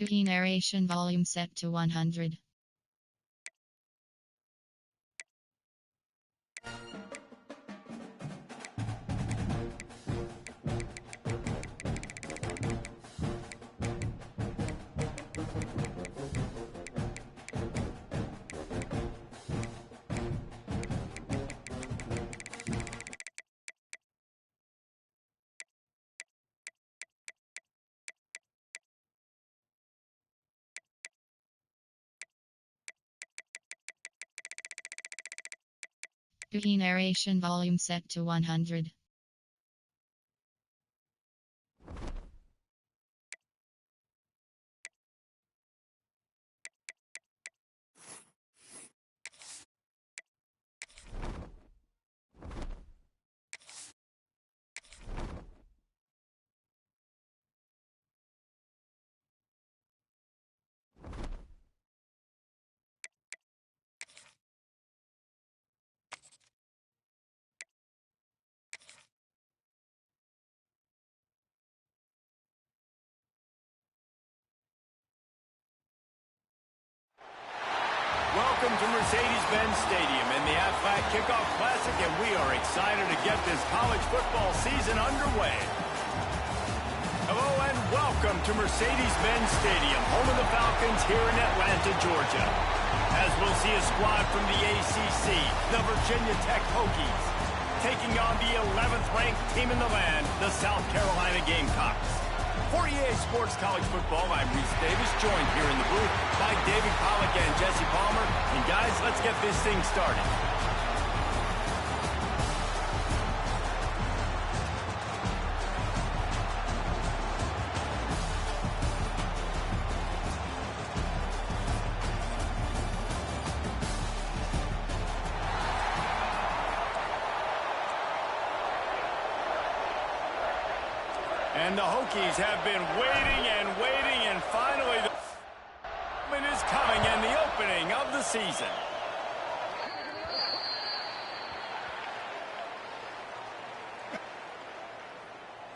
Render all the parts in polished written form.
Key narration volume set to 100. Key narration volume set to 100. Welcome to Mercedes-Benz Stadium in the Aflac Kickoff Classic, and we are excited to get this college football season underway. Hello and welcome to Mercedes-Benz Stadium, home of the Falcons here in Atlanta, Georgia. As we'll see a squad from the ACC, the Virginia Tech Hokies, taking on the 11th ranked team in the land, the South Carolina Gamecocks. For EA Sports College Football, I'm Reese Davis, joined here in the booth by David Pollack and Jesse Palmer. And guys, let's get this thing started. And the Hokies have been waiting, and finally the moment is coming and the opening of the season.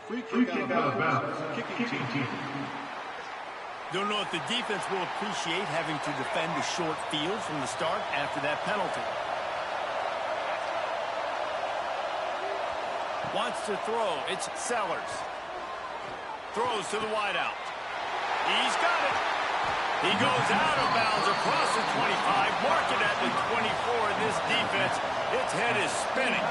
Free kick out of bounds. Kicking team. Don't know if the defense will appreciate having to defend a short field from the start after that penalty. Wants to throw. It's Sellers. Throws to the wideout. He's got it. He goes out of bounds across the 25, mark it at the 24. This defense, its head is spinning.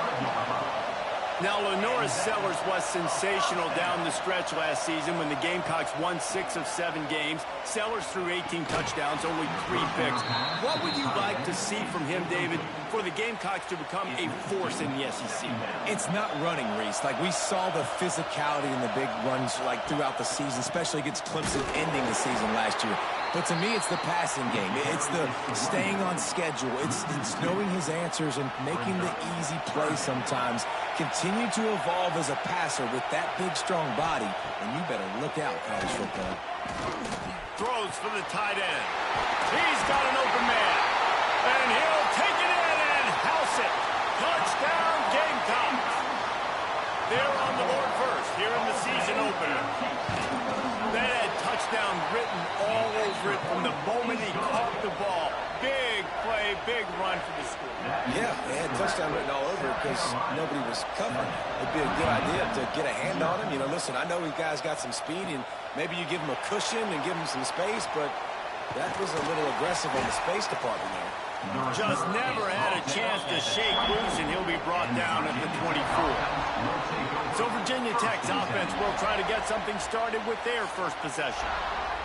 Now, Lenora Sellers was sensational down the stretch last season when the Gamecocks won 6 of 7 games. Sellers threw 18 touchdowns, only 3 picks. What would you like to see from him, David, for the Gamecocks to become a force in the SEC? It's not running, Reese. Like, we saw the physicality in the big runs like throughout the season, especially against Clemson ending the season last year. But to me, it's the passing game. It's the staying on schedule. It's knowing his answers and making the easy play sometimes. Continue to evolve as a passer with that big, strong body, and you better look out, college football. Throws for the tight end. He's got an open man, and he'll take it in and house it. Touchdown, Gamecocks. They're on the board first here in the season opener. That had touchdown written all over it from the moment he caught the ball. Big play, big run for the school. Yeah, they had touchdown written all over it because nobody was covering. It'd be a good idea to get a hand on him. You know, listen, I know you guys got some speed, and maybe you give him a cushion and give him some space, but that was a little aggressive on the space department there. Just never had a chance to shake loose, and he'll be brought down at the 24. So Virginia Tech's offense will try to get something started with their first possession.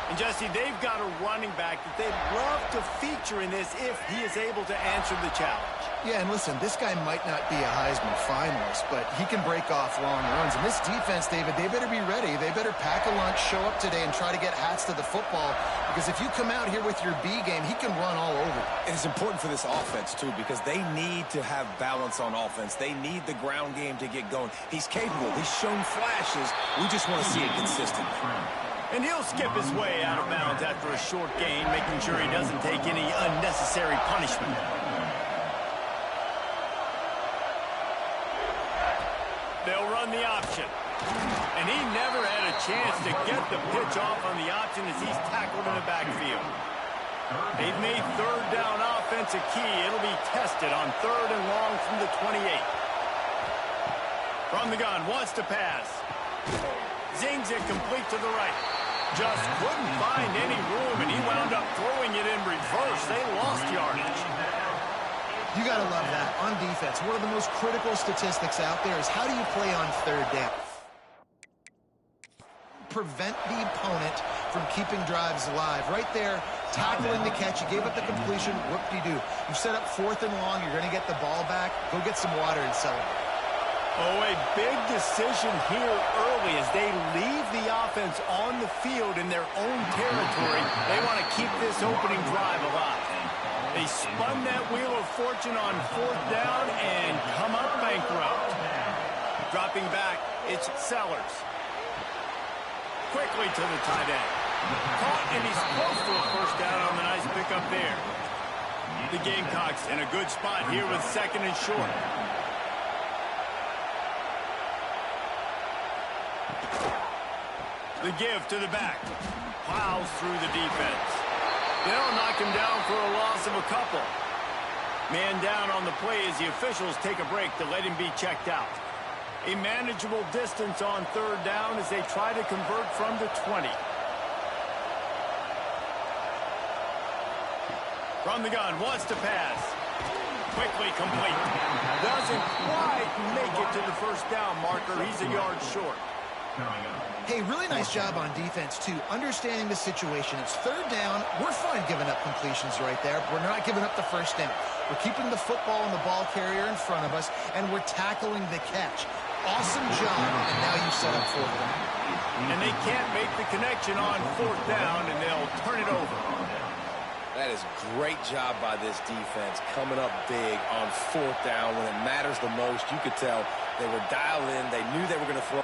And, Jesse, they've got a running back that they'd love to feature in this if he is able to answer the challenge. Yeah, and listen, this guy might not be a Heisman finalist, but he can break off long runs. And this defense, David, they better be ready. They better pack a lunch, show up today, and try to get hats to the football. Because if you come out here with your B game, he can run all over. And it's important for this offense, too, because they need to have balance on offense. They need the ground game to get going. He's capable. He's shown flashes. We just want to see it consistently. And he'll skip his way out of bounds after a short gain, making sure he doesn't take any unnecessary punishment. They'll run run the option. And he never had a chance to get the pitch off on the option as he's tackled in the backfield. They've made third down offense a key. It'll be tested on 3rd and long from the 28. From the gun, wants to pass. Zings it complete to the right. Just couldn't find any room, and he wound up throwing it in reverse. They lost yardage. You got to love that. On defense, one of the most critical statistics out there is how do you play on 3rd down? Prevent the opponent from keeping drives alive. Right there, tackling the catch. You gave up the completion. Whoop-de-doo. You set up 4th and long. You're going to get the ball back. Go get some water and celebrate. Oh, a big decision here early as they leave the offense on the field in their own territory. They want to keep this opening drive alive. They spun that wheel of fortune on 4th down and come up bankrupt. Dropping back, it's Sellers. Quickly to the tight end. Caught, and he's close to a first down on the nice pickup there. The Gamecocks in a good spot here with 2nd and short. The give to the back. Plows through the defense. They'll knock him down for a loss of a couple. Man down on the play as the officials take a break to let him be checked out. A manageable distance on 3rd down as they try to convert from the 20. From the gun, wants to pass. Quickly complete. Doesn't quite make it to the first down marker. He's a yard short. Hey, really nice job on defense, too. Understanding the situation. It's 3rd down. We're fine giving up completions right there. We're not giving up the first down. We're keeping the football and the ball carrier in front of us, and we're tackling the catch. Awesome job, and now you set up 4th down. And they can't make the connection on 4th down, and they'll turn it over. That is great job by this defense, coming up big on 4th down when it matters the most. You could tell they were dialed in. They knew they were going to throw.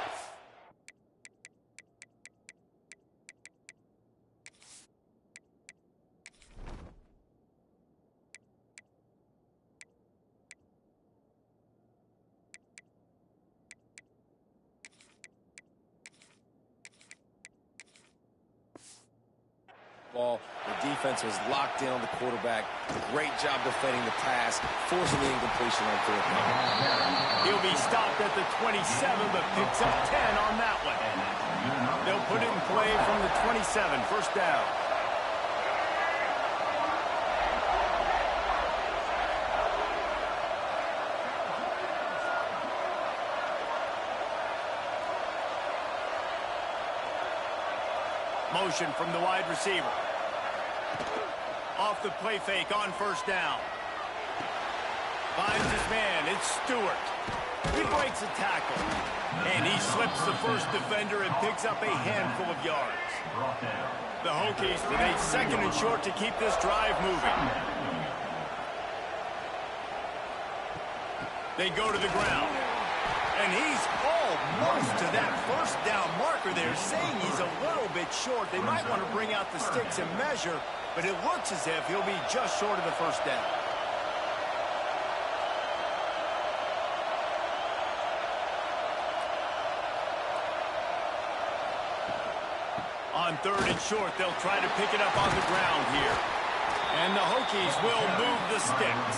Ball. The defense was locked in on the quarterback. Great job defending the pass, forcing the incompletion on 4th down. He'll be stopped at the 27, but picks up 10 on that one. They'll put it in play from the 27, first down. Motion from the wide receiver. Off the play fake on 1st down. Finds his man. It's Stewart. He breaks a tackle. And he slips the first defender and picks up a handful of yards. The Hokies with a 2nd and short to keep this drive moving. They go to the ground. And he's almost to that first down marker there, saying he's a little bit short. They might want to bring out the sticks and measure, but it looks as if he'll be just short of the first down. On 3rd and short, they'll try to pick it up on the ground here. And the Hokies will move the sticks.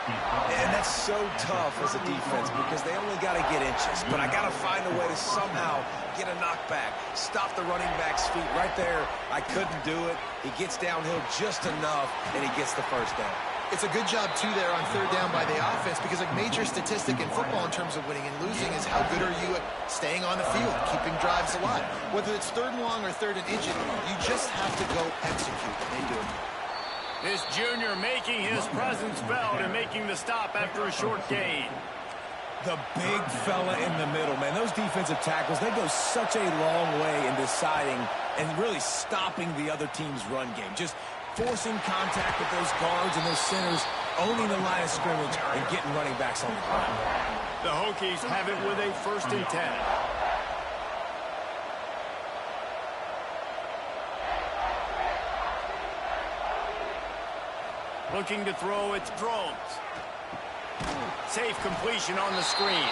And that's so tough as a defense because they only got to get inches. But I got to find a way to somehow get a knockback, stop the running back's feet right there. I couldn't do it. He gets downhill just enough, and he gets the first down. It's a good job, too, there on 3rd down by the offense because a major statistic in football in terms of winning and losing is how good are you at staying on the field, keeping drives alive. Whether it's 3rd and long or 3rd and inches, you just have to go execute. They do it. This junior making his presence felt and making the stop after a short gain. The big fella in the middle, man. Those defensive tackles, they go such a long way in deciding and really stopping the other team's run game. Just forcing contact with those guards and those centers, owning the line of scrimmage, and getting running backs on the ground. The Hokies have it with a 1st and 10. Looking to throw, it's Drones. Safe completion on the screen.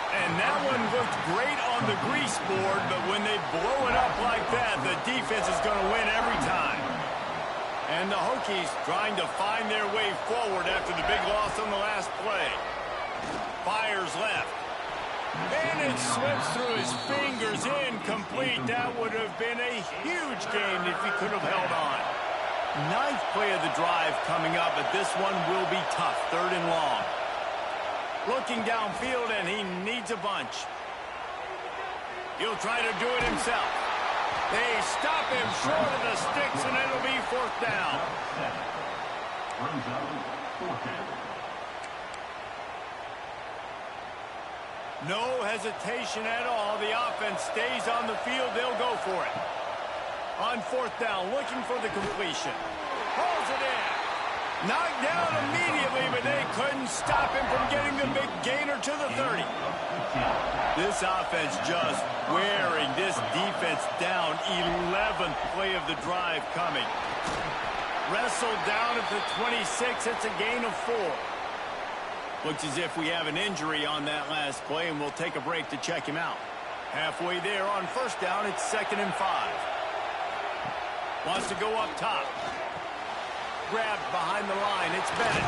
And that one looked great on the grease board, but when they blow it up like that, the defense is going to win every time. And the Hokies trying to find their way forward after the big loss on the last play. Fires left. And it slips through his fingers, incomplete. That would have been a huge game if he could have held on. Ninth play of the drive coming up, but this one will be tough. 3rd and long. Looking downfield, and he needs a bunch. He'll try to do it himself. They stop him short of the sticks, and it'll be 4th down. No hesitation at all. The offense stays on the field. They'll go for it. On 4th down, looking for the completion. Pulls it in. Knocked down immediately, but they couldn't stop him from getting the big gainer to the 30. This offense just wearing this defense down. 11th play of the drive coming. Wrestled down at the 26. It's a gain of 4. Looks as if we have an injury on that last play, and we'll take a break to check him out. Halfway there on 1st down, it's 2nd and 5. Wants to go up top. Grabbed behind the line. It's Bennett.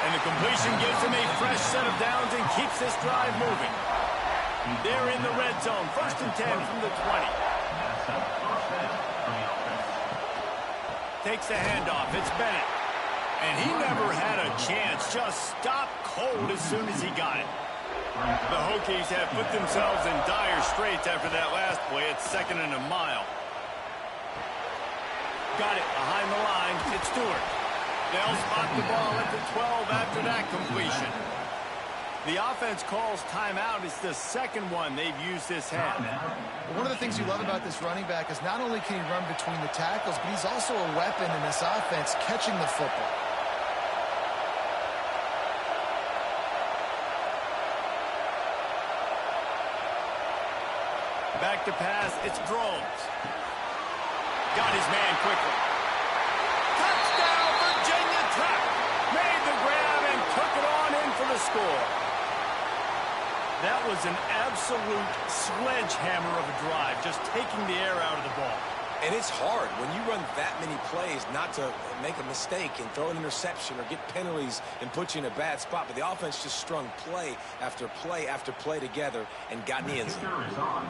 And the completion gives him a fresh set of downs and keeps this drive moving. They're in the red zone. 1st and 10 from the 20. Takes the handoff. It's Bennett. And he never had a chance. Just stopped cold as soon as he got it. The Hokies have put themselves in dire straits after that last play. It's 2nd and a mile. Got it behind the line. It's Stewart. They'll spot the ball at the 12 after that completion. The offense calls timeout. It's the 2nd one they've used this half. One of the things you love about this running back is not only can he run between the tackles, but he's also a weapon in this offense catching the football. Back to pass. It's Drones. Got his man quickly. Touchdown, Virginia Tech. Made the grab and took it on in for the score. That was an absolute sledgehammer of a drive, just taking the air out of the ball. And it's hard when you run that many plays not to make a mistake and throw an interception or get penalties and put you in a bad spot. But the offense just strung play after play after play together and got in the end zone.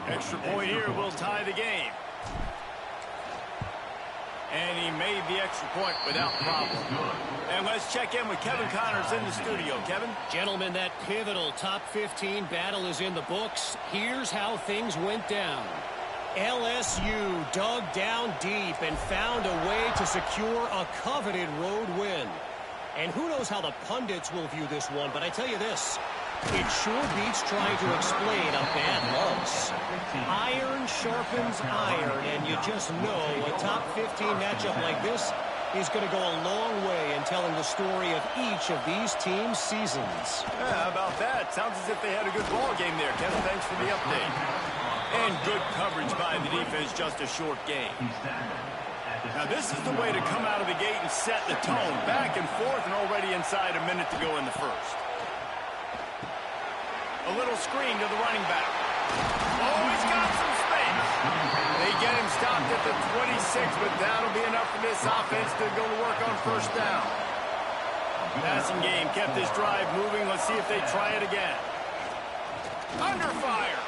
Extra point here will tie the game. And he made the extra point without problem. And let's check in with Kevin Connors in the studio. Kevin? Gentlemen, that pivotal top 15 battle is in the books. Here's how things went down. LSU dug down deep and found a way to secure a coveted road win. And who knows how the pundits will view this one, but I tell you this. It sure beats trying to explain a bad loss. Iron sharpens iron, and you just know a top 15 matchup like this is going to go a long way in telling the story of each of these teams' seasons. Yeah, how about that? Sounds as if they had a good ball game there, Kevin. Thanks for the update. And good coverage by the defense, just a short game. Now, this is the way to come out of the gate and set the tone. Back and forth and already inside a minute to go in the first. A little screen to the running back. Oh, he's got some space. They get him stopped at the 26, but that'll be enough for this offense to go to work on 1st down. Passing game kept this drive moving. Let's see if they try it again. Under fire.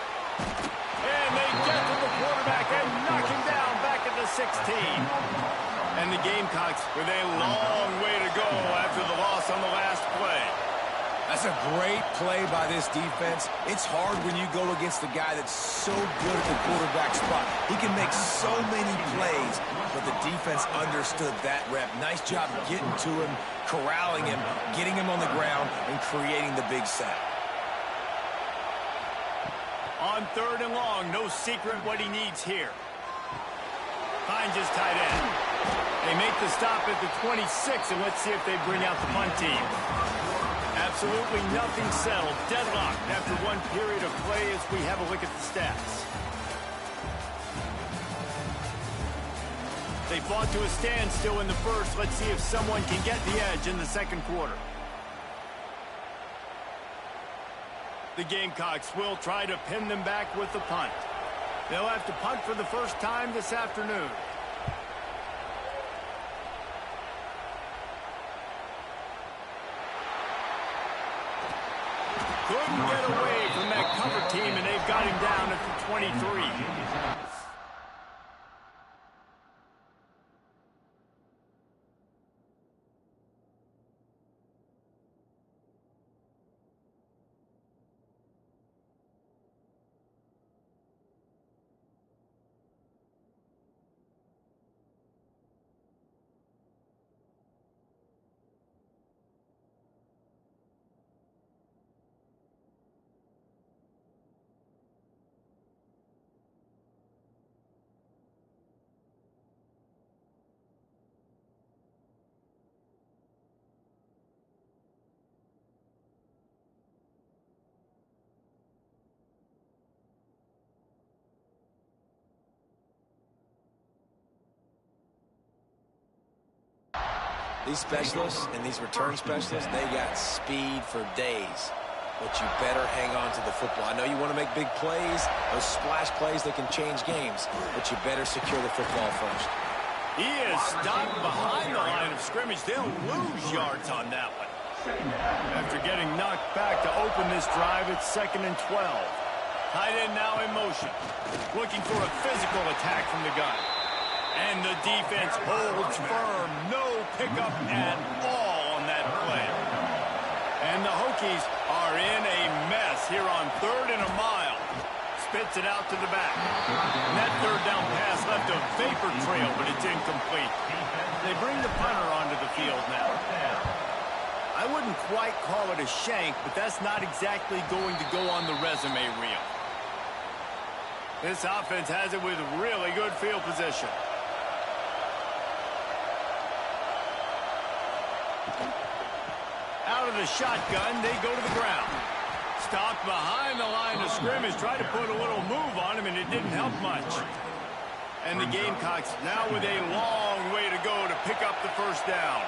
And they get to the quarterback and knock him down back at the 16. And the Gamecocks with a long way to go after the loss on the last play. That's a great play by this defense. It's hard when you go against a guy that's so good at the quarterback spot. He can make so many plays, but the defense understood that rep. Nice job getting to him, corralling him, getting him on the ground, and creating the big sack. On 3rd and long, no secret what he needs here. Finds his tight end. They make the stop at the 26, and let's see if they bring out the punt team. Absolutely nothing settled. Deadlocked after one period of play as we have a look at the stats. They fought to a standstill in the first. Let's see if someone can get the edge in the 2nd quarter. The Gamecocks will try to pin them back with the punt. They'll have to punt for the first time this afternoon. Couldn't get away from that cover team, and they've got him down at the 23. These specialists and these return specialists, they got speed for days. But you better hang on to the football. I know you want to make big plays, those splash plays that can change games, but you better secure the football first. He is stopped behind the line of scrimmage. They'll lose yards on that one. After getting knocked back to open this drive, it's 2nd and 12. Tight end now in motion. Looking for a physical attack from the gun. And the defense holds firm. No pickup at all on that play. And the Hokies are in a mess here on 3rd and a mile. Spits it out to the back. And that third down pass left a vapor trail, but it's incomplete. They bring the punter onto the field now. I wouldn't quite call it a shank, but that's not exactly going to go on the resume reel. This offense has it with really good field position. Out of the shotgun, they go to the ground. Stopped behind the line of scrimmage, tried to put a little move on him, and it didn't help much. And the Gamecocks now with a long way to go to pick up the first down.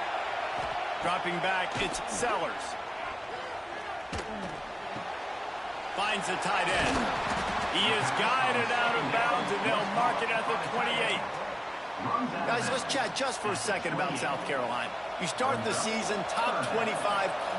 Dropping back, it's Sellers. Finds the tight end. He is guided out of bounds, and they'll mark it at the 28. Guys, let's chat just for a second about South Carolina. You start the season top 25.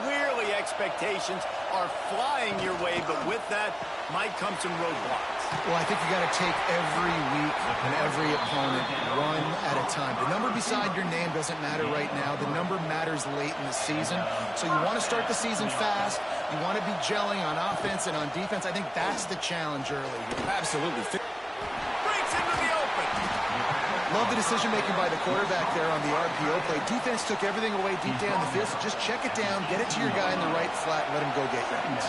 Clearly expectations are flying your way, but with that might come some roadblocks. Well, I think you got to take every week and every opponent one at a time. The number beside your name doesn't matter right now. The number matters late in the season. So you want to start the season fast. You want to be gelling on offense and on defense. I think that's the challenge early. Absolutely. Breaks into the open. Love the decision-making by the quarterback there on the RPO play. Defense took everything away deep down the field. So just check it down, get it to your guy in the right flat, and let him go get yards.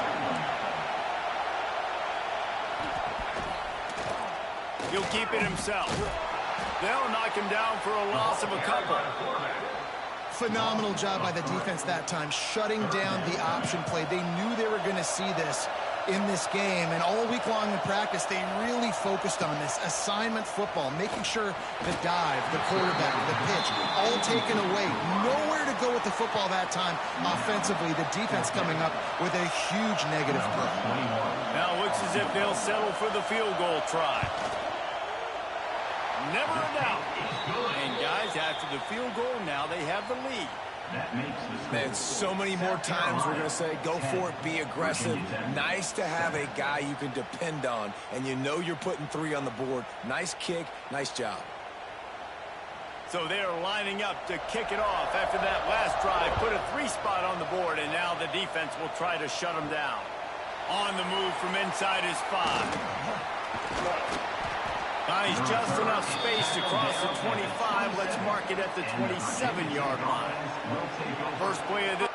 He'll keep it himself. They'll knock him down for a loss of a couple. Phenomenal job by the defense that time, shutting down the option play. They knew they were going to see this in this game, and all week long in practice, they really focused on this assignment football, making sure the dive, the quarterback, the pitch, all taken away. Nowhere to go with the football that time offensively. The defense coming up with a huge negative play. Now it looks as if they'll settle for the field goal try. Never a doubt. And guys, after the field goal, now they have the lead. Man, so many more times we're going to say, go for it, be aggressive. Nice to have a guy you can depend on, and you know you're putting 3 on the board. Nice kick, nice job. So they're lining up to kick it off after that last drive. Put a 3 spot on the board, and now the defense will try to shut them down. On the move from inside his 5. Finds just enough space to cross the 25. Let's mark it at the 27-yard line. First play of this.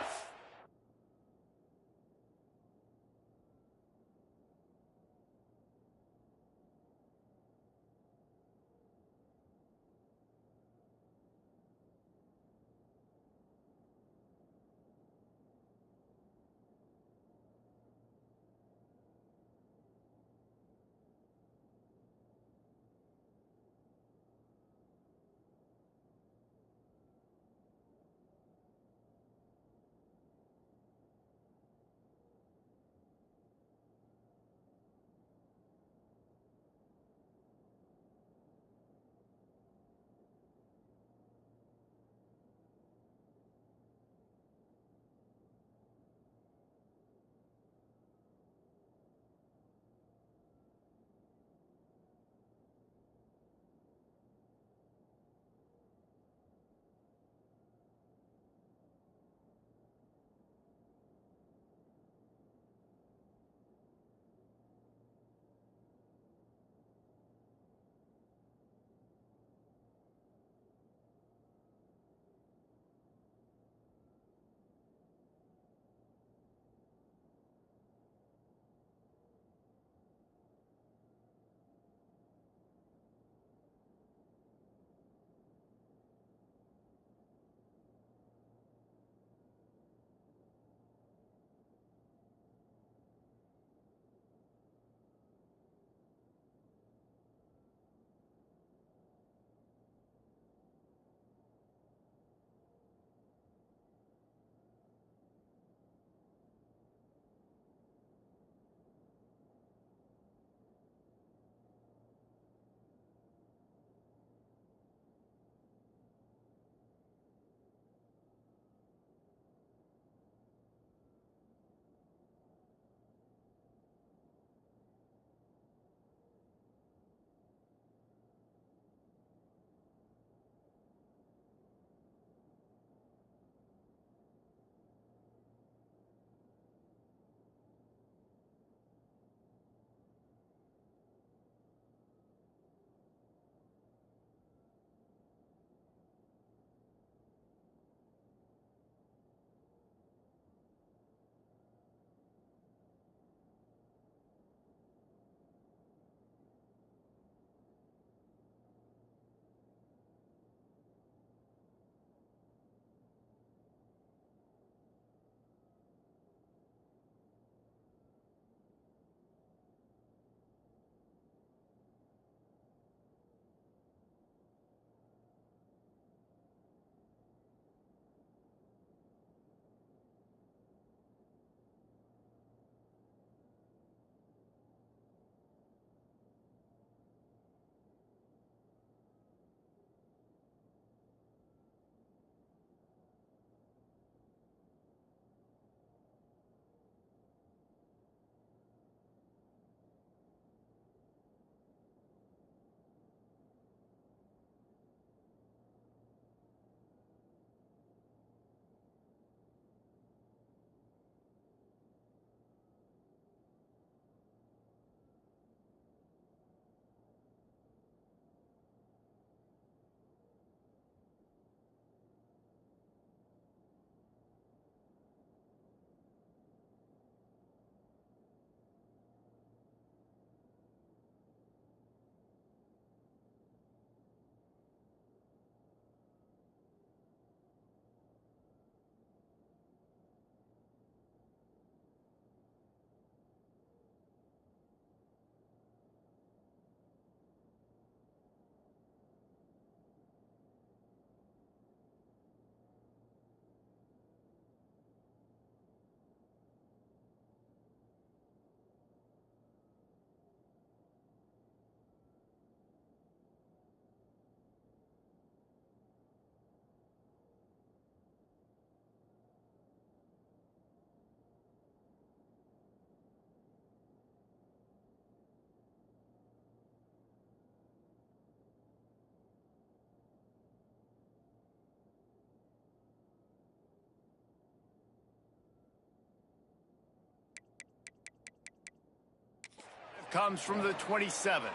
comes from the 27.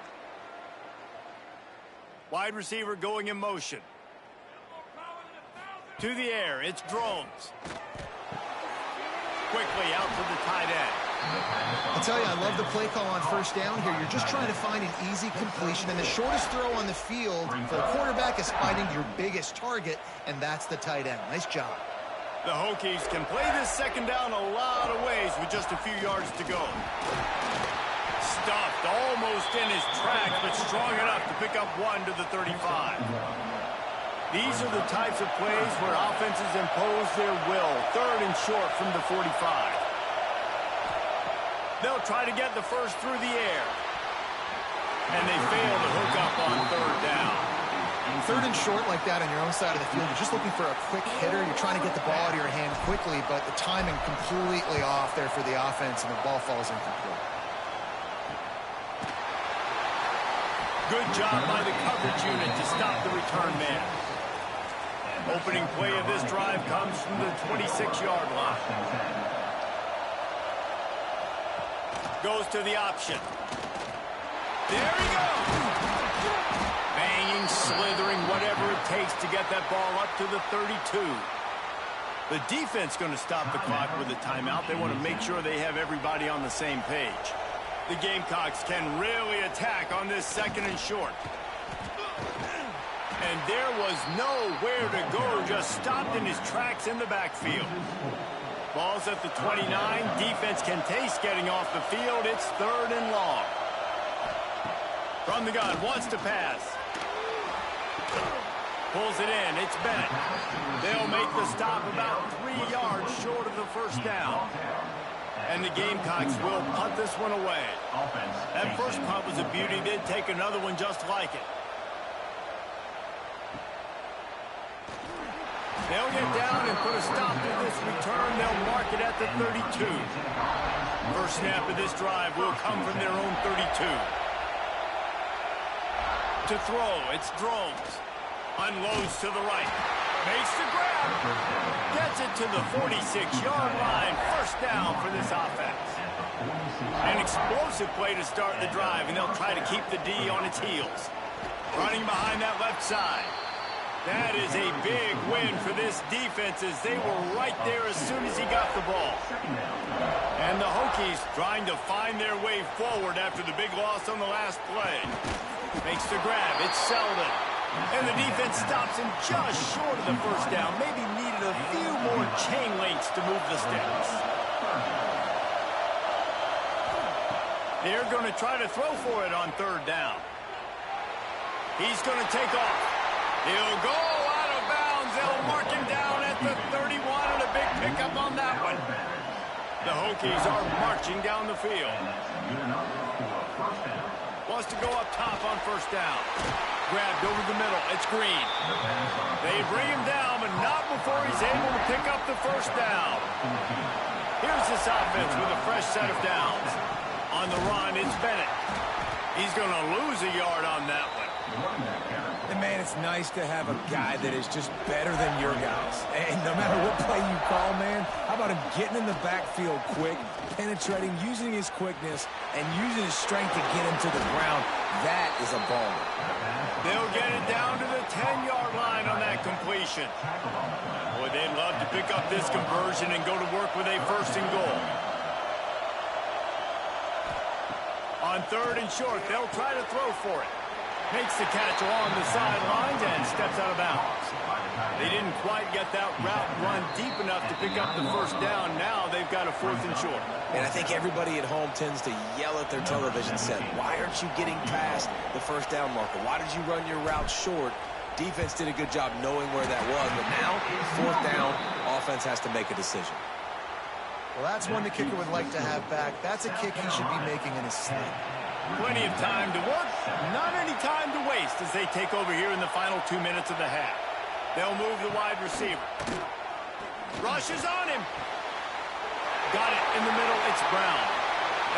Wide receiver going in motion. To the air, it's Drones. Quickly out to the tight end. I'll tell you, I love the play call on first down here. You're just trying to find an easy completion, and the shortest throw on the field for a quarterback is finding your biggest target, and that's the tight end. Nice job. The Hokies can play this second down a lot of ways with just a few yards to go. Stuffed almost in his tracks, but strong enough to pick up one to the 35. These are the types of plays where offenses impose their will. Third and short from the 45. They'll try to get the first through the air. And they fail to hook up on third down. Third and short like that on your own side of the field, you're just looking for a quick hitter. You're trying to get the ball out of your hand quickly, but the timing completely off there for the offense, and the ball falls incomplete. Good job by the coverage unit to stop the return man. Opening play of this drive comes from the 26-yard line. Goes to the option. There he goes! Banging, slithering, whatever it takes to get that ball up to the 32. The defense going to stop the clock with a timeout. They want to make sure they have everybody on the same page. The Gamecocks can really attack on this second and short. And there was nowhere to go, just stopped in his tracks in the backfield. Ball's at the 29. Defense can taste getting off the field. It's third and long. From the gun, wants to pass. Pulls it in. It's Bennett. They'll make the stop about 3 yards short of the first down. And the Gamecocks will punt this one away. That first punt was a beauty. They'd take another one just like it. They'll get down and put a stop to this return. They'll mark it at the 32. First snap of this drive will come from their own 32. To throw, it's Drones. Unloads to the right. Makes the grab. Gets it to the 46-yard line. First down for this offense. An explosive play to start the drive, and they'll try to keep the D on its heels. Running behind that left side. That is a big win for this defense, as they were right there as soon as he got the ball. And the Hokies trying to find their way forward after the big loss on the last play. Makes the grab. It's Selden. And the defense stops him just short of the first down. Maybe needed a few more chain links to move the sticks. They're going to try to throw for it on third down. He's going to take off. He'll go out of bounds. They'll mark him down at the 31, and a big pickup on that one. The Hokies are marching down the field. Wants to go up top on first down. Grabbed over the middle. It's Green. They bring him down, but not before he's able to pick up the first down. Here's this offense with a fresh set of downs. On the run, it's Bennett. He's going to lose a yard on that one. And, man, it's nice to have a guy that is just better than your guys. And no matter what play you call, man, how about him getting in the backfield quick, penetrating, using his quickness, and using his strength to get him to the ground. That is a baller. They'll get it down to the 10-yard line on that completion. Boy, they'd love to pick up this conversion and go to work with a first and goal. On third and short, they'll try to throw for it. Makes the catch along the sidelines and steps out of bounds. They didn't quite get that route run deep enough to pick up the first down. Now they've got a fourth and short. And I think everybody at home tends to yell at their television set, why aren't you getting past the first down marker? Why did you run your route short? Defense did a good job knowing where that was, but now, fourth down, offense has to make a decision. Well, that's one the kicker would like to have back. That's a kick he should be making in his sleep. Plenty of time to work, not any time to waste as they take over here in the final 2 minutes of the half. They'll move the wide receiver. Rushes on him. Got it in the middle. It's Brown.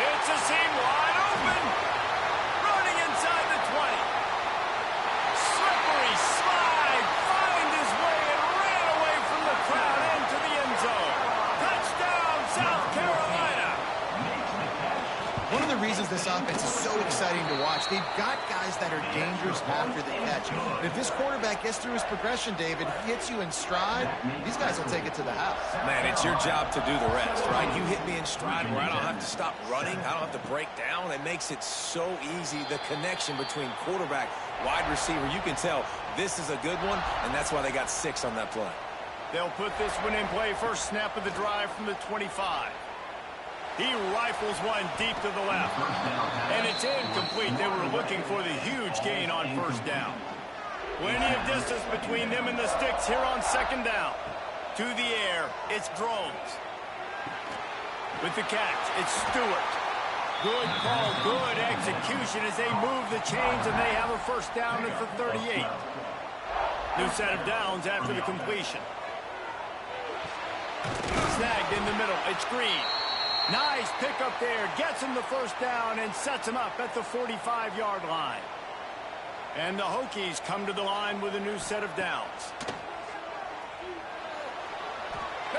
It's a seam wide open. Running inside the 20. Slippery slide. Find his way and ran away from the crowd into the end zone. Touchdown, South Carolina. One of the reasons this offense is so exciting to watch. They've got guys that are dangerous after the catch. And if this quarterback gets through his progression, David, he hits you in stride, these guys will take it to the house. Man, it's your job to do the rest, right? You hit me in stride where I don't have to stop running. I don't have to break down. It makes it so easy, the connection between quarterback, wide receiver. You can tell this is a good one, and that's why they got 6 on that play. They'll put this one in play first snap of the drive from the 25. He rifles one deep to the left. And it's incomplete. They were looking for the huge gain on first down. Plenty of distance between them and the sticks here on second down. To the air, it's Drones. With the catch, it's Stewart. Good call, good execution as they move the chains, and they have a first down at the 38. New set of downs after the completion. Snagged in the middle. It's Green. Nice pick up there. Gets him the first down and sets him up at the 45-yard line. And the Hokies come to the line with a new set of downs.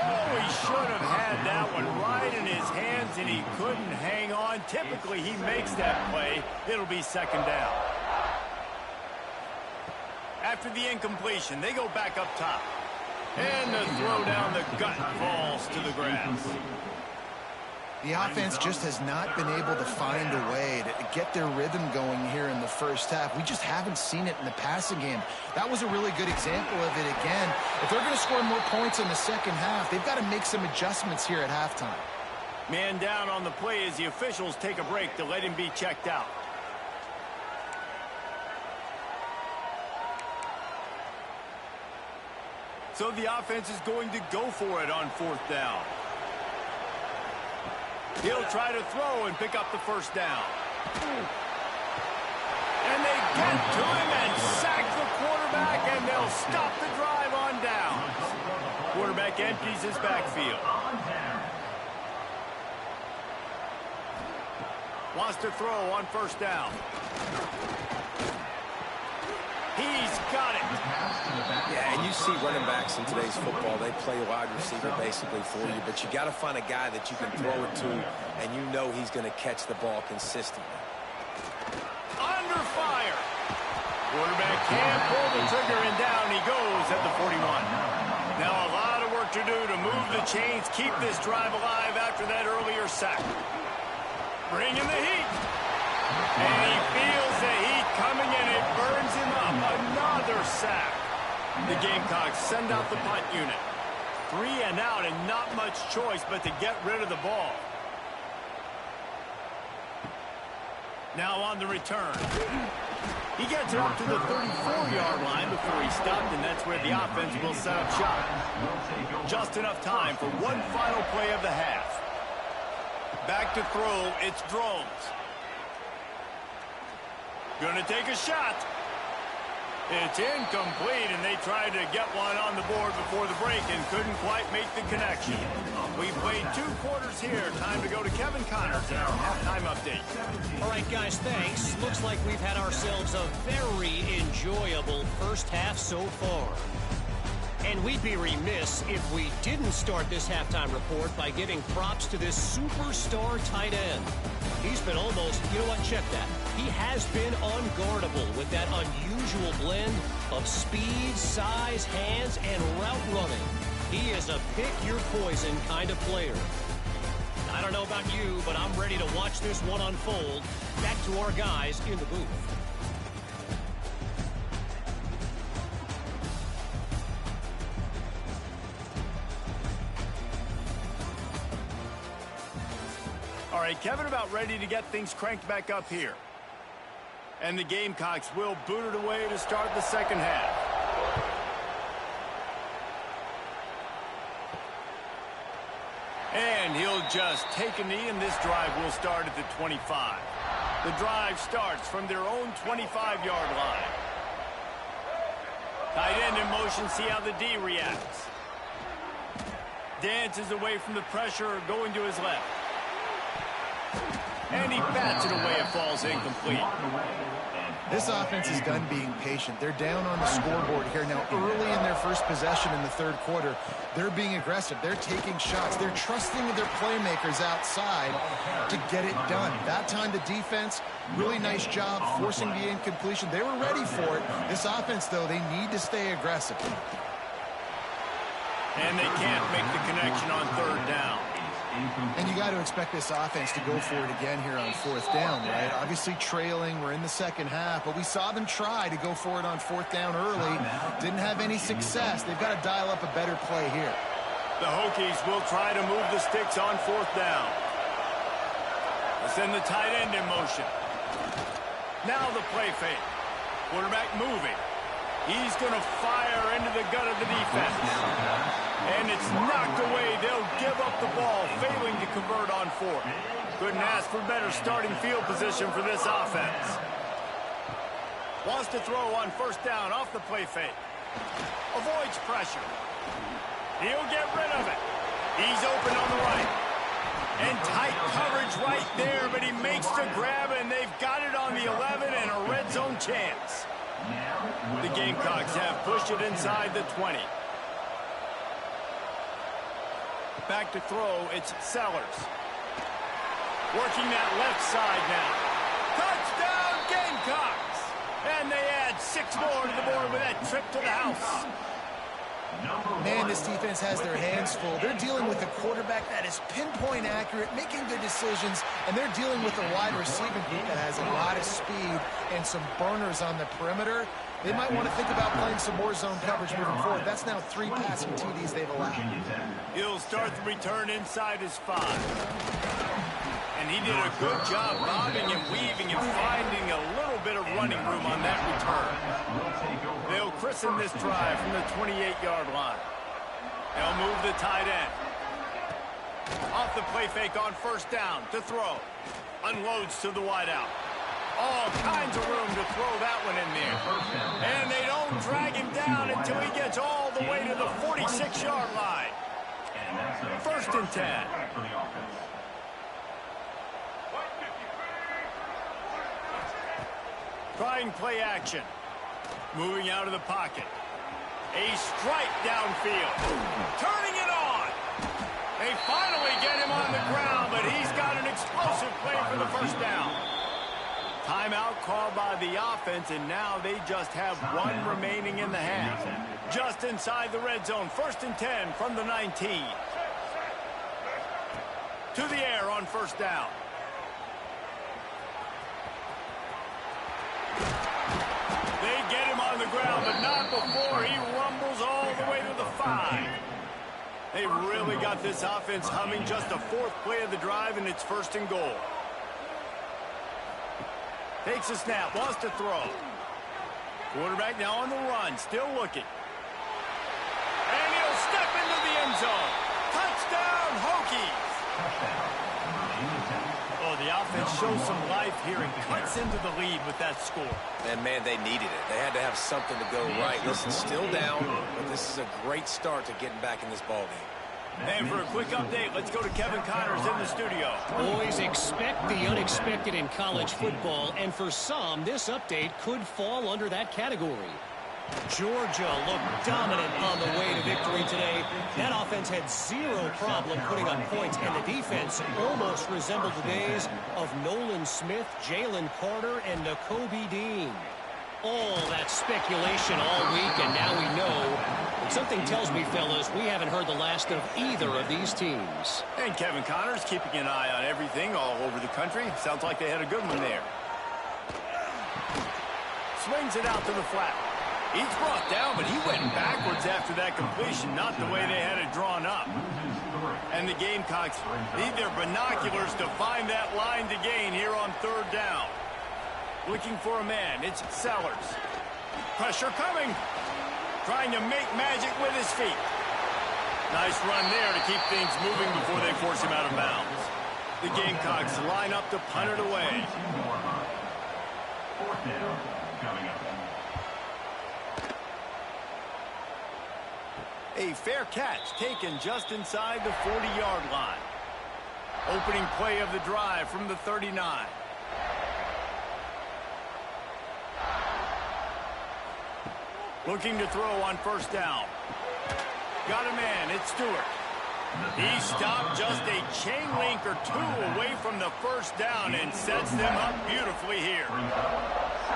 Oh, he should have had that one right in his hands, and he couldn't hang on. Typically, he makes that play. It'll be second down. After the incompletion, they go back up top. And the throw down the gut falls to the grass. The offense just has not been able to find a way to get their rhythm going here in the first half. We just haven't seen it in the passing game. That was a really good example of it again. If they're going to score more points in the second half, they've got to make some adjustments here at halftime. Man down on the play as the officials take a break to let him be checked out. So the offense is going to go for it on fourth down. He'll try to throw and pick up the first down. And they get to him and sack the quarterback, and they'll stop the drive on downs. Quarterback empties his backfield. Wants to throw on first down. He's got it. Yeah, and you see running backs in today's football, they play wide receiver basically for you, but you got to find a guy that you can throw it to, and you know he's going to catch the ball consistently. Under fire. Quarterback can't pull the trigger, and down he goes at the 41. Now a lot of work to do to move the chains, keep this drive alive after that earlier sack. Bring in the heat. And he feels the heat coming, and it burns him up. Another sack. The Gamecocks send out the punt unit. 3 and out, and not much choice but to get rid of the ball. Now on the return. He gets it up to the 34-yard line before he stopped, and that's where the offense will set up shop. Just enough time for one final play of the half. Back to throw, it's Drones. Gonna take a shot. It's incomplete, and they tried to get one on the board before the break and couldn't quite make the connection. We played 2 quarters here. Time to go to Kevin Connors and our halftime update. All right, guys, thanks. Looks like we've had ourselves a very enjoyable first half so far. And we'd be remiss if we didn't start this halftime report by giving props to this superstar tight end. He's been almost, you know what, check that. He has been unguardable with that unusual blend of speed, size, hands, and route running. He is a pick-your-poison kind of player. I don't know about you, but I'm ready to watch this one unfold. Back to our guys in the booth. All right, Kevin, about ready to get things cranked back up here. And the Gamecocks will boot it away to start the second half. And he'll just take a knee, and this drive will start at the 25. The drive starts from their own 25-yard line. Tight end in motion, see how the D reacts. Dances away from the pressure, going to his left. And he bats it away. It falls incomplete. This offense is done being patient. They're down on the scoreboard here now early in their first possession in the third quarter. They're being aggressive. They're taking shots. They're trusting their playmakers outside to get it done. That time the defense, really nice job forcing the incompletion. They were ready for it. This offense, though, they need to stay aggressive. And they can't make the connection on third down. And you got to expect this offense to go for it again here on fourth down, right? Obviously trailing, we're in the second half, but we saw them try to go for it on fourth down early. Didn't have any success. They've got to dial up a better play here. The Hokies will try to move the sticks on fourth down. They send the tight end in motion. Now the play fake. Quarterback moving. He's going to fire into the gut of the defense. And it's knocked away. They'll give up the ball, failing to convert on fourth. Couldn't ask for better starting field position for this offense. Wants to throw on first down off the play fake. Avoids pressure. He'll get rid of it. He's open on the right. And tight coverage right there, but he makes the grab, and they've got it on the 11 and a red zone chance. The Gamecocks have pushed it inside the 20. Back to throw, it's Sellers. Working that left side now. Touchdown, Gamecocks! And they add 6 more to the board with that trip to the house. Man, this defense has their hands full. They're dealing with a quarterback that is pinpoint accurate, making good decisions, and they're dealing with a wide receiving group that has a lot of speed and some burners on the perimeter. They might want to think about playing some more zone coverage moving forward. That's now 3 passing TDs they've allowed. He'll start the return inside his 5. And he did a good job bobbing and weaving and finding a little bit of running room on that return. They'll christen this drive from the 28-yard line. They'll move the tight end. Off the play fake on first down to throw. Unloads to the wideout. All kinds of room to throw that one in there. And they don't drag him down until he gets all the way to the 46-yard line. First and 10. Trying play action. Moving out of the pocket. A strike downfield. Turning it on. They finally get him on the ground, but he's got an explosive play for the first down. Timeout called by the offense, and now they just have 1 remaining in the half. Just inside the red zone. First and 10 from the 19. To the air on first down. They get him on the ground, but not before he rumbles all the way to the 5. They really got this offense humming. Just the 4th play of the drive, and it's first and goal. Takes a snap, wants to throw. Quarterback now on the run, still looking. And he'll step into the end zone. Touchdown, Hokies! Oh, the offense shows some life here and cuts into the lead with that score. And, man, they needed it. They had to have something to go right. Listen, still down, but this is a great start to getting back in this ballgame. And for a quick update, let's go to Kevin Connors in the studio. Boys, expect the unexpected in college football, and for some, this update could fall under that category. Georgia looked dominant on the way to victory today. That offense had 0 problem putting up points, and the defense almost resembled the days of Nolan Smith, Jalen Carter, and Nakobe Dean. All that speculation all week, and now we know. But something tells me, fellas, we haven't heard the last of either of these teams. And Kevin Connors keeping an eye on everything all over the country. Sounds like they had a good one there. Swings it out to the flat. He's brought down, but he went backwards after that completion, not the way they had it drawn up. And the Gamecocks need their binoculars to find that line to gain here on third down. Looking for a man, it's Sellers. Pressure coming. Trying to make magic with his feet. Nice run there to keep things moving before they force him out of bounds. The Gamecocks line up to punt it away. Fourth down coming up. A fair catch taken just inside the 40-yard line. Opening play of the drive from the 39. Looking to throw on first down. Got a man. It's Stewart. He stopped just a chain link or two away from the first down and sets them up beautifully here.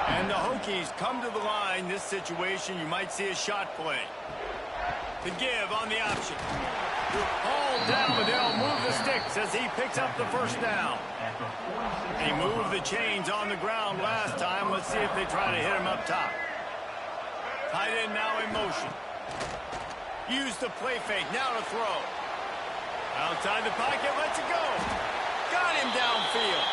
And the Hokies come to the line. This situation, you might see a shot play. To give on the option. All down, but they'll move the sticks as he picks up the first down. He moved the chains on the ground last time. Let's see if they try to hit him up top. Tight end now in motion. Use the play fake. Now to throw. Outside the pocket, lets it go. Got him downfield.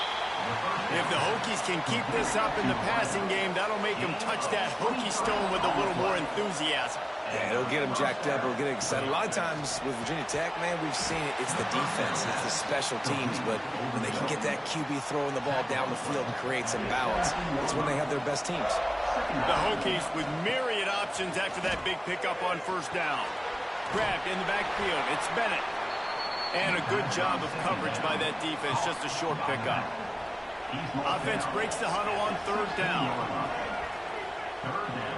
If the Hokies can keep this up in the passing game, that'll make them touch that Hokie stone with a little more enthusiasm. Yeah, it'll get them jacked up. It'll get excited. A lot of times with Virginia Tech, man, we've seen it. It's the defense. It's the special teams. But when they can get that QB throwing the ball down the field and create some balance, it's when they have their best teams. The Hokies with myriad options after that big pickup on first down. Grabbed in the backfield. It's Bennett. And a good job of coverage by that defense. Just a short pickup. Offense breaks the huddle on third down.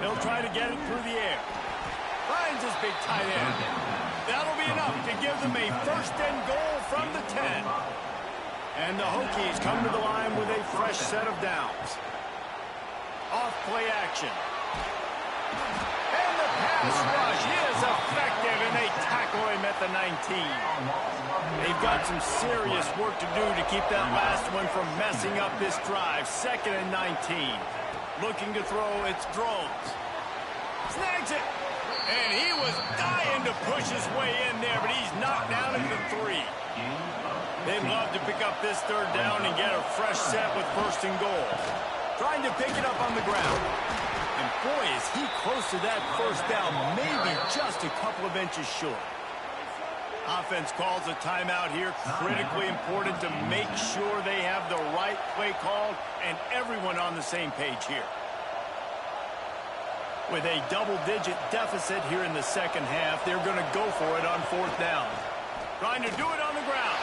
They'll try to get it through the air. Finds his big tight end. That'll be enough to give them a first and goal from the 10. And the Hokies come to the line with a fresh set of downs. Off play action. And the pass rush is effective, and they tackle him at the 19. They've got some serious work to do to keep that last one from messing up this drive. 2nd and 19. Looking to throw, it's Drones. Snags it. And he was dying to push his way in there, but he's knocked down at the 3. They'd love to pick up this third down and get a fresh set with first and goal. Trying to pick it up on the ground. And boy, is he close to that first down, maybe just a couple of inches short. Offense calls a timeout here. Critically important to make sure they have the right play called and everyone on the same page here. With a double-digit deficit here in the second half, they're going to go for it on fourth down. Trying to do it on the ground.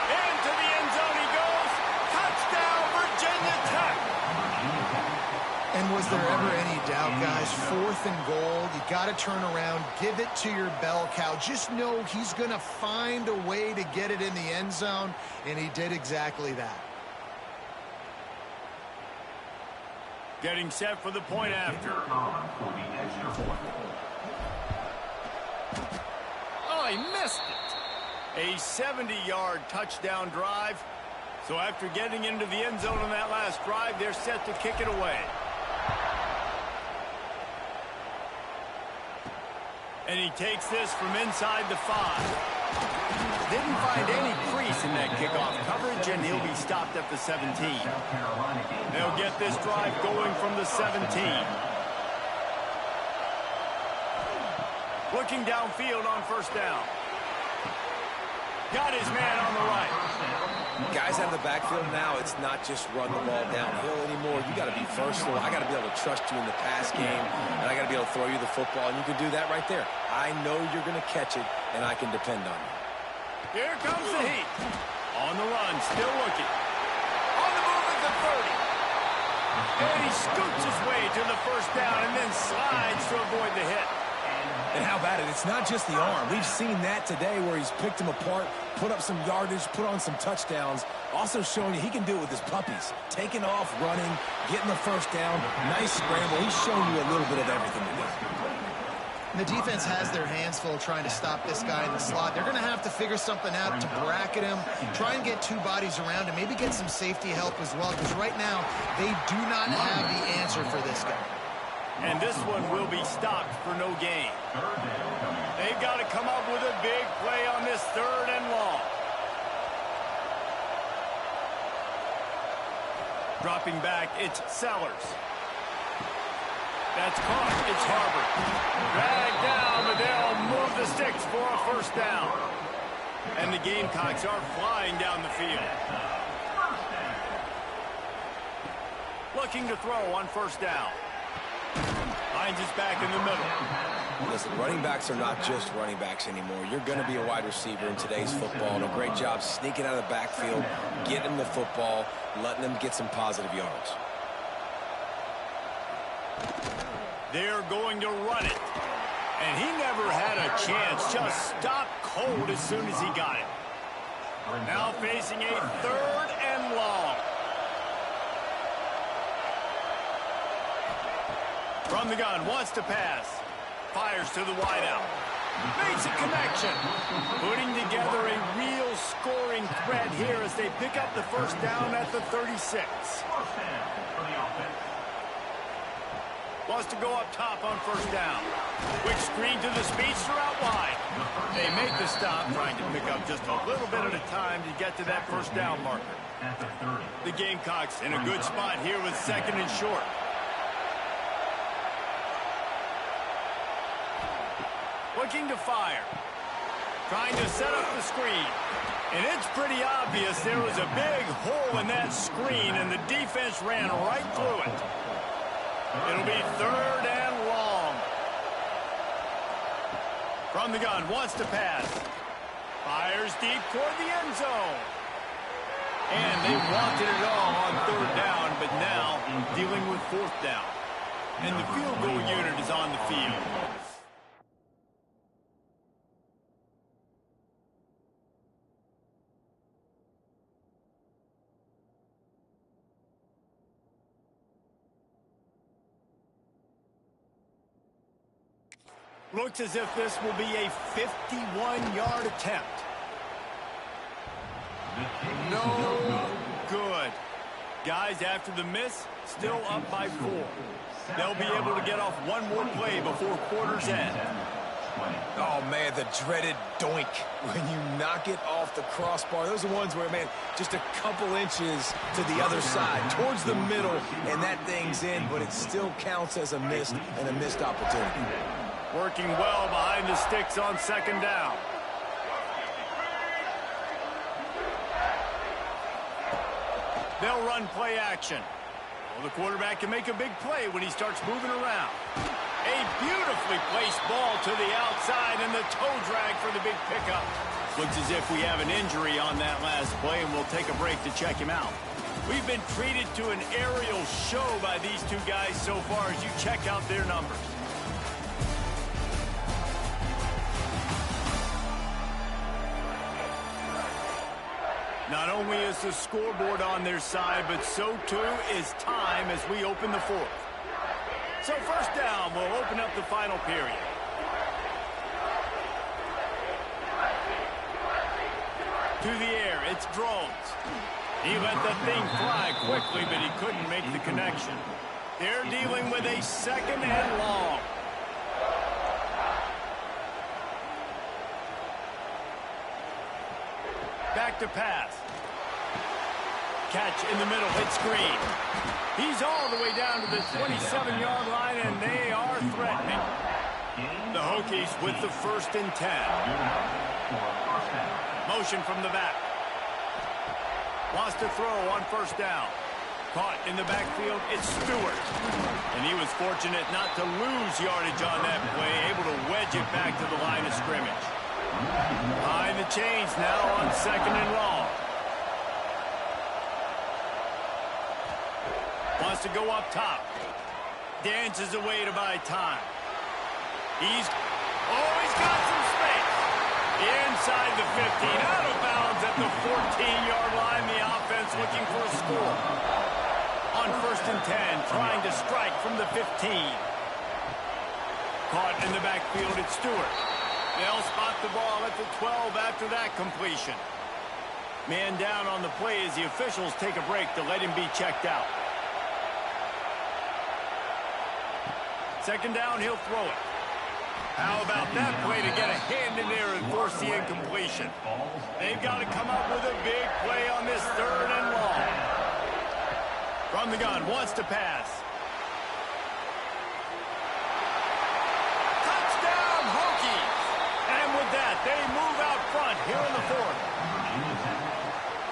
Into the end zone he goes. Touchdown, Virginia Tech. And was there ever any doubt, guys? 4th and goal. You got to turn around, give it to your bell cow. Just know he's going to find a way to get it in the end zone, and he did exactly that. Getting set for the point after. Oh, he missed it. A 70-yard touchdown drive. So after getting into the end zone on that last drive, they're set to kick it away. And he takes this from inside the 5. Didn't find any crease in that kickoff coverage, and he'll be stopped at the 17. They'll get this drive going from the 17. Looking downfield on first down. Got his man on the right. Guys out of the backfield now, it's not just run the ball downhill anymore. You got to be versatile. I got to be able to trust you in the pass game, and I got to be able to throw you the football, and you can do that right there. I know you're going to catch it, and I can depend on you. Here comes the heat. On the run, still looking. On the move at the 30. And he scoots his way to the first down and then slides to avoid the hit. And how about it? It's not just the arm. We've seen that today where he's picked them apart, put up some yardage, put on some touchdowns. Also showing you he can do it with his puppies. Taking off, running, getting the first down. Nice scramble. He's shown you a little bit of everything today. The defense has their hands full trying to stop this guy in the slot. They're going to have to figure something out to bracket him, try and get 2 bodies around him, maybe get some safety help as well, because right now they do not have the answer for this guy. And this one will be stopped for no gain. They've got to come up with a big play on this 3rd and long. Dropping back, it's Sellers. That's caught. It's Harvard. Dragged down, but they'll move the sticks for a first down. And the Gamecocks are flying down the field. Looking to throw on first down. Finds his back in the middle. Listen, running backs are not just running backs anymore. You're going to be a wide receiver in today's football. And a great job sneaking out of the backfield, getting them the football, letting them get some positive yards. They're going to run it. And he never had a chance. Just stopped cold as soon as he got it. Now facing a 3rd and long. From the gun, wants to pass. Fires to the wideout. Makes a connection. Putting together a real scoring threat here as they pick up the first down at the 36. Wants to go up top on first down. Quick screen to the speedster out wide. They make the stop, trying to pick up just a little bit at a time to get to that first down marker. The Gamecocks in a good spot here with 2nd and short. Looking to fire. Trying to set up the screen. And it's pretty obvious there was a big hole in that screen, and the defense ran right through it. It'll be 3rd and long. From the gun, wants to pass. Fires deep toward the end zone. And they wanted it all on 3rd down, but now dealing with 4th down. And the field goal unit is on the field. Looks as if this will be a 51-yard attempt. No good. Guys, after the miss, still up by 4. They'll be able to get off one more play before quarter's end. Oh, man, the dreaded doink when you knock it off the crossbar. Those are ones where, man, just a couple inches to the other side, towards the middle, and that thing's in, but it still counts as a missed opportunity. Working well behind the sticks on 2nd down. They'll run play action. Well, the quarterback can make a big play when he starts moving around. A beautifully placed ball to the outside, and the toe drag for the big pickup. Looks as if we have an injury on that last play, and we'll take a break to check him out. We've been treated to an aerial show by these two guys so far as you check out their numbers. Not only is the scoreboard on their side, but so too is time as we open the 4th. So first down will open up the final period. To the air, it's Drones. He let that thing fly quickly, but he couldn't make the connection. They're dealing with a 2nd and long. Back to pass. Catch in the middle, hit screen. He's all the way down to the 27-yard line, and they are threatening. The Hokies with the 1st and 10. Motion from the back. Wants to throw on first down. Caught in the backfield, it's Stewart. And he was fortunate not to lose yardage on that play, able to wedge it back to the line of scrimmage. Behind the chains now on 2nd and long. Wants to go up top. Dances away to buy time. He's got some space. Inside the 15, out of bounds at the 14-yard line. The offense looking for a score. On 1st and 10, trying to strike from the 15. Caught in the backfield, it's Stewart. They'll spot the ball at the 12 after that completion. Man down on the play as the officials take a break to let him be checked out. 2nd down, he'll throw it. How about that play to get a hand in there and force the incompletion? They've got to come up with a big play on this 3rd and long. From the gun, wants to pass. Touchdown, Hokies! And with that, they move out front here in the 4th.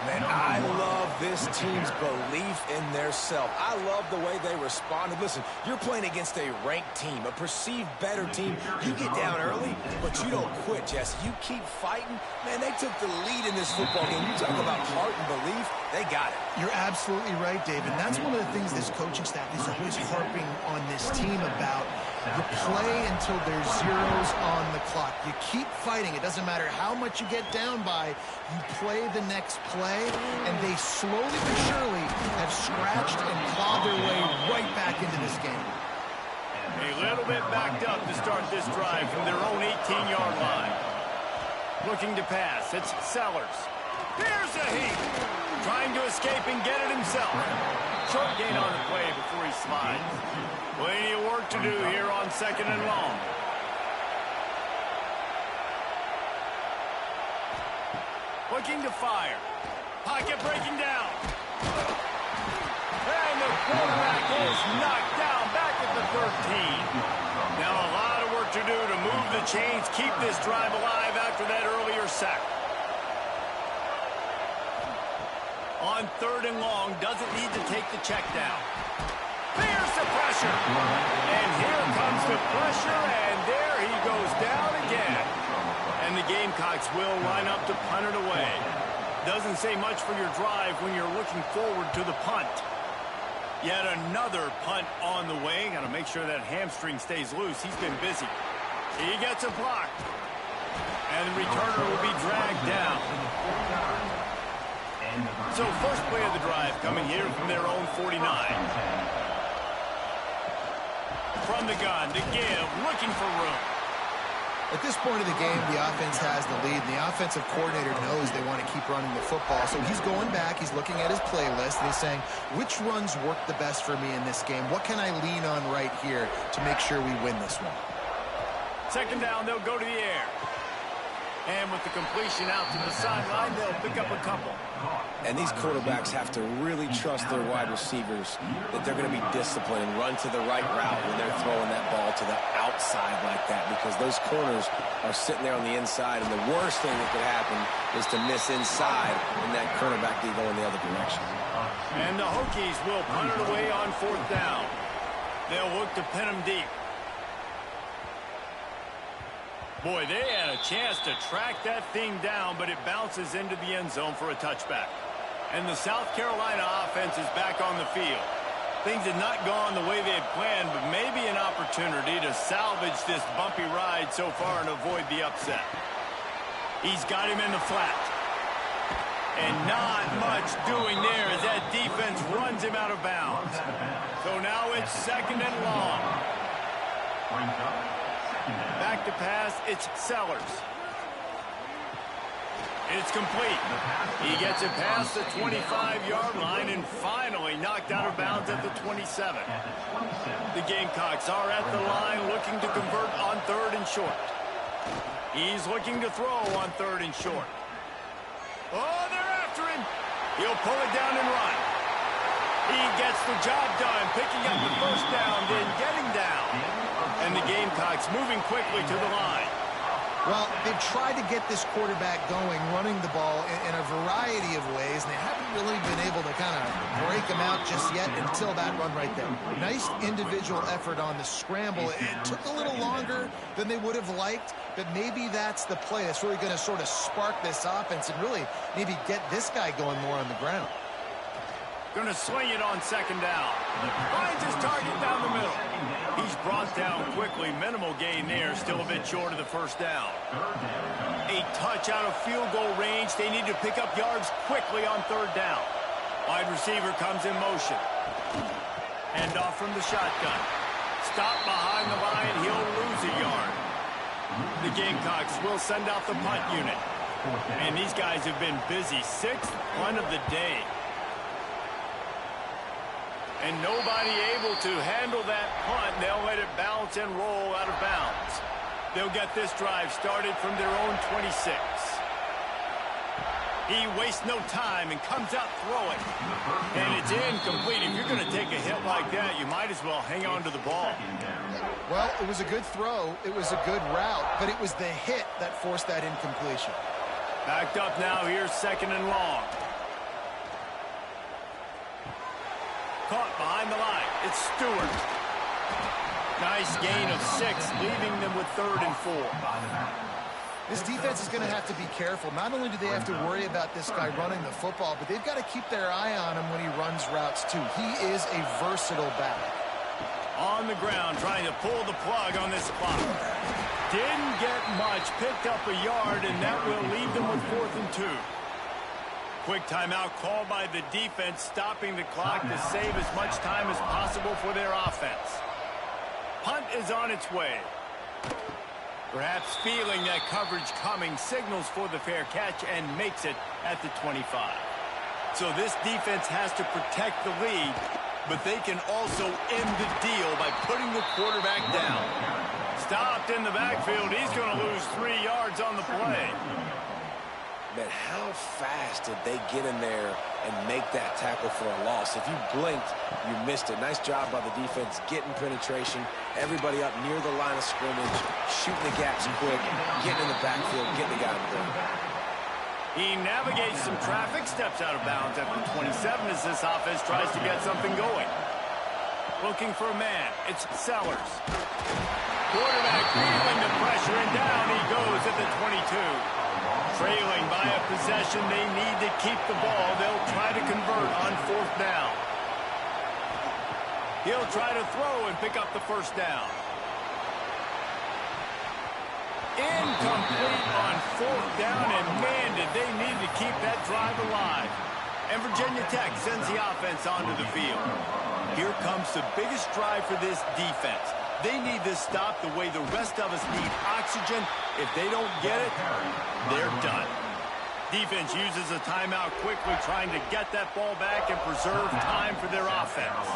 Man, I love this team's belief in their self. I love the way they responded. Listen, you're playing against a ranked team, a perceived better team. You get down early, but you don't quit, Jesse. You keep fighting. Man, they took the lead in this football game. You talk about heart and belief, they got it. You're absolutely right, David. That's one of the things this coaching staff is always harping on this team about. You play until there's zeros on the clock. You keep fighting. It doesn't matter how much you get down by. You play the next play, and they slowly but surely have scratched and clawed their way right back into this game. A little bit backed up to start this drive from their own 18-yard line. Looking to pass. It's Sellers. Here's a heat. Trying to escape and get it himself. Short gain on the play before he slides. Plenty of work to do here on 2nd and long. Looking to fire. Pocket breaking down. And the quarterback is knocked down back at the 13. Now a lot of work to do to move the chains, keep this drive alive after that earlier sack. On 3rd and long, doesn't need to take the check down. There's the pressure. And here comes the pressure, and there he goes down again. And the Gamecocks will line up to punt it away. Doesn't say much for your drive when you're looking forward to the punt. Yet another punt on the way. Got to make sure that hamstring stays loose. He's been busy. He gets a block. And the returner will be dragged down. So first play of the drive coming here from their own 49. From the gun to give, looking for room. At this point of the game, the offense has the lead. The offensive coordinator knows they want to keep running the football. So he's going back, he's looking at his playlist, and he's saying, which runs work the best for me in this game? What can I lean on right here to make sure we win this one? 2nd down, they'll go to the air. And with the completion out to the sideline, they'll pick up a couple. And these quarterbacks have to really trust their wide receivers that they're going to be disciplined and run to the right route when they're throwing that ball to the outside like that, because those corners are sitting there on the inside, and the worst thing that could happen is to miss inside and that cornerback be going the other direction. And the Hokies will punt it away on 4th down. They'll look to pin them deep. Boy, they had a chance to track that thing down, but it bounces into the end zone for a touchback. And the South Carolina offense is back on the field. Things had not gone the way they had planned, but maybe an opportunity to salvage this bumpy ride so far and avoid the upset. He's got him in the flat. And not much doing there as that defense runs him out of bounds. So now it's 2nd and long. Back to pass, it's Sellers. It's complete. He gets it past the 25-yard line and finally knocked out of bounds at the 27. The Gamecocks are at the line looking to convert on 3rd and short. He's looking to throw on 3rd and short. Oh, they're after him. He'll pull it down and run. He gets the job done, picking up the 1st down, then getting down. And the Gamecocks moving quickly to the line. Well, they've tried to get this quarterback going, running the ball in a variety of ways, and they haven't really been able to kind of break him out just yet until that run right there. Nice individual effort on the scramble. It took a little longer than they would have liked, but maybe that's the play that's really going to sort of spark this offense and really maybe get this guy going more on the ground. Going to swing it on 2nd down. Finds his target down the middle. He's brought down quickly. Minimal gain there. Still a bit short of the 1st down. A touch out of field goal range. They need to pick up yards quickly on 3rd down. Wide receiver comes in motion. Hand off from the shotgun. Stop behind the line. He'll lose a yard. The Gamecocks will send out the punt unit. And these guys have been busy. 6th punt of the day. And nobody able to handle that punt. They'll let it bounce and roll out of bounds. They'll get this drive started from their own 26. He wastes no time and comes out throwing. And it's incomplete. If you're going to take a hit like that, you might as well hang on to the ball. Well, it was a good throw. It was a good route, but it was the hit that forced that incompletion. Backed up now. Here's 2nd and long. Caught behind the line. It's Stewart. Nice gain of 6, leaving them with 3rd and 4. This defense is going to have to be careful. Not only do they have to worry about this guy running the football, but they've got to keep their eye on him when he runs routes too. He is a versatile back. On the ground, trying to pull the plug on this clock. Didn't get much, picked up a yard, and that will leave them with 4th and 2. Quick timeout called by the defense, stopping the clock to save as much time as possible for their offense. Punt is on its way. Perhaps feeling that coverage coming, signals for the fair catch and makes it at the 25. So this defense has to protect the lead, but they can also end the deal by putting the quarterback down. Stopped in the backfield. He's going to lose 3 yards on the play. Man, how fast did they get in there and make that tackle for a loss? If you blinked, you missed it. Nice job by the defense getting penetration. Everybody up near the line of scrimmage, shooting the gaps quick, getting in the backfield, getting the guy in the He navigates some traffic, steps out of bounds at the 27 as this offense tries to get something going. Looking for a man. It's Sellers. Quarterback feeling the pressure, and down he goes at the 22. Trailing by a possession, they need to keep the ball. They'll try to convert on 4th down. He'll try to throw and pick up the 1st down. Incomplete on 4th down, and man, did they need to keep that drive alive. And Virginia Tech sends the offense onto the field. Here comes the biggest drive for this defense. They need this stop the way the rest of us need oxygen. If they don't get it, they're done. Defense uses a timeout quickly, trying to get that ball back and preserve time for their offense.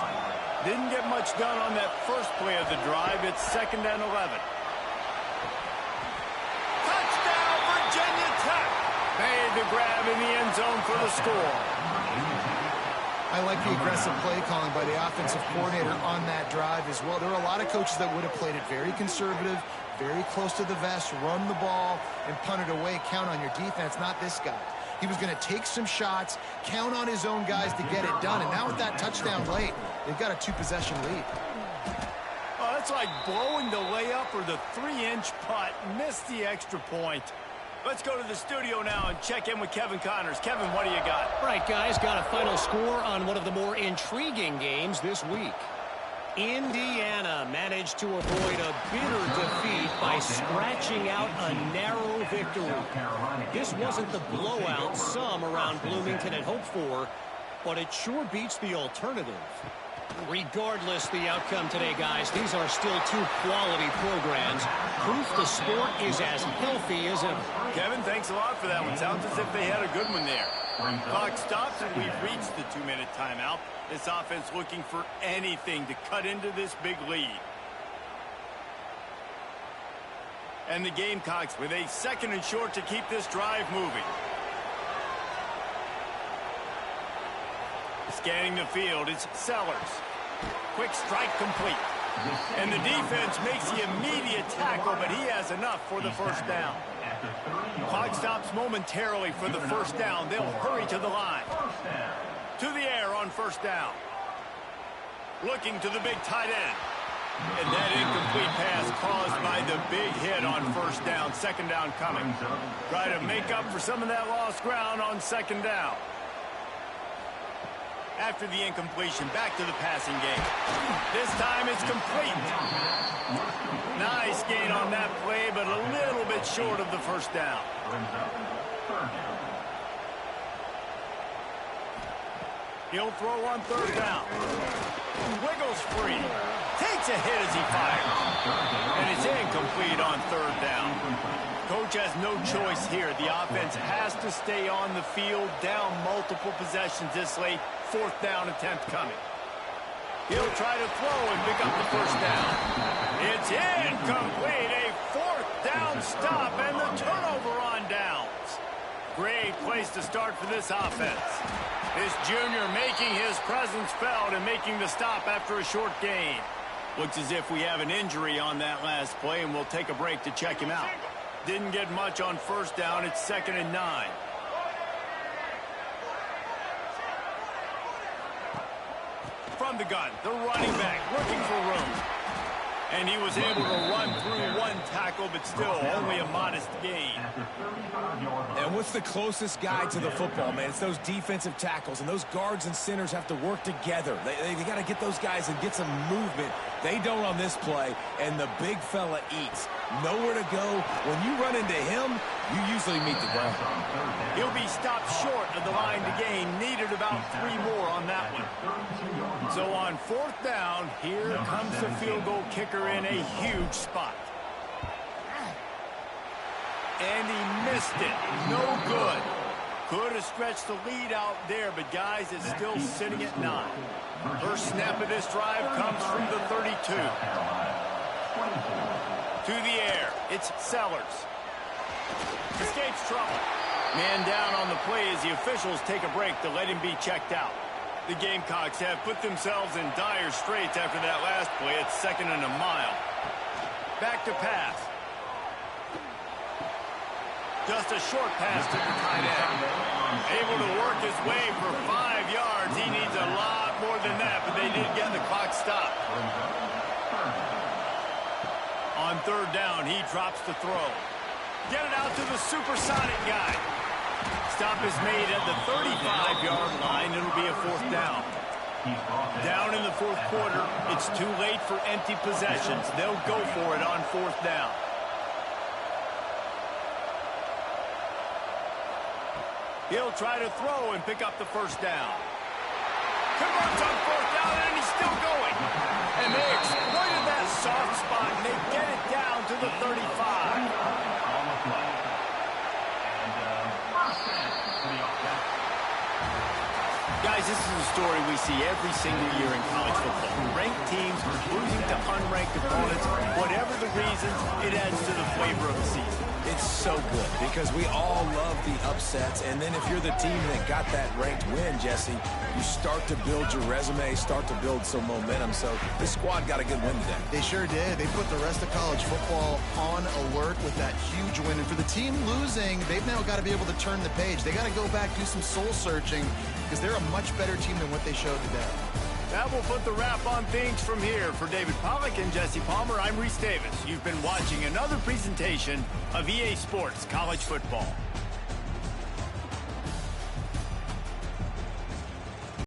Didn't get much done on that first play of the drive. It's 2nd and 11. Touchdown, Virginia Tech! Made the grab in the end zone for the score. I like the aggressive play calling by the offensive coordinator on that drive as well. There are a lot of coaches that would have played it very conservative, very close to the vest, run the ball, and punt it away. Count on your defense, not this guy. He was going to take some shots, count on his own guys to get it done. And now with that touchdown late, they've got a 2-possession lead. Oh, that's like blowing the layup or the 3-inch putt. Missed the extra point. Let's go to the studio now and check in with Kevin Connors. Kevin, what do you got? All right, guys, got a final score on one of the more intriguing games this week. Indiana managed to avoid a bitter defeat by scratching out a narrow victory. This wasn't the blowout some around Bloomington had hoped for, but it sure beats the alternative. Regardless the outcome today, guys, these are still 2 quality programs. Proof the sport is as healthy as ever. Kevin, thanks a lot for that one. Sounds as if they had a good one there. Clock stops and we've reached the 2-minute timeout. This offense looking for anything to cut into this big lead. And the Gamecocks with a 2nd and short to keep this drive moving. Scanning the field, it's Sellers. Quick strike complete. And the defense makes the immediate tackle, but he has enough for the 1st down. Clock stops momentarily for the 1st down. They'll hurry to the line. To the air on 1st down. Looking to the big tight end. And that incomplete pass caused by the big hit on 1st down. 2nd down coming. Try to make up for some of that lost ground on 2nd down. After the incompletion, back to the passing game. This time it's complete. Nice gain on that play, but a little bit short of the 1st down. He'll throw on 3rd down. Wiggles free. Takes a hit as he fires. And it's incomplete on 3rd down. Coach has no choice here. The offense has to stay on the field, down multiple possessions this late. 4th down attempt coming. He'll try to throw and pick up the 1st down. It's incomplete. A 4th down stop and the turnover on downs. Great place to start for this offense. This junior making his presence felt and making the stop after a short gain. Looks as if we have an injury on that last play, and we'll take a break to check him out. Didn't get much on 1st down. It's 2nd and 9. From the gun, the running back looking for room. And he was able to run through 1 tackle, but still only a modest gain. And what's the closest guy to the football, man? It's those defensive tackles, and those guards and centers have to work together. They got to get those guys and get some movement. They don't on this play, and the big fella eats. Nowhere to go. When you run into him, you usually meet the ground. He'll be stopped short of the line to gain. Needed about 3 more on that one. So on 4th down, here comes the field goal kicker in a huge spot. And he missed it. No good. Could have stretched the lead out there, but guys, it's still sitting at 9. First snap of this drive comes from the 32. To the air, it's Sellers. Escapes trouble. Man down on the play as the officials take a break to let him be checked out. The Gamecocks have put themselves in dire straits after that last play. It's 2nd and a mile. Back to pass. Just a short pass to the tight end. Able to work his way for 5 yards. He needs a lot more than that, but they did get the clock stopped. On 3rd down, he drops the throw. Get it out to the supersonic guy. Stop is made at the 35-yard line. It'll be a 4th down. Down in the 4th quarter, it's too late for empty possessions. They'll go for it on 4th down. He'll try to throw and pick up the 1st down. Converts on 4th down, and he's still going. And they exploited that soft spot, and they get it down to the 35. Guys, this is a story we see every single year in college football. Ranked teams losing to unranked opponents. Whatever the reasons, it adds to the flavor of the season. It's so good because we all love the upsets, and then if you're the team that got that ranked win, Jesse, you start to build your resume, start to build some momentum. So this squad got a good win today. They sure did. They put the rest of college football on alert with that huge win. And for the team losing, they've now got to be able to turn the page. They got to go back, do some soul searching, because they're a much better team than what they showed today. That will put the wrap on things from here. For David Pollack and Jesse Palmer, I'm Reese Davis. You've been watching another presentation of EA Sports College Football.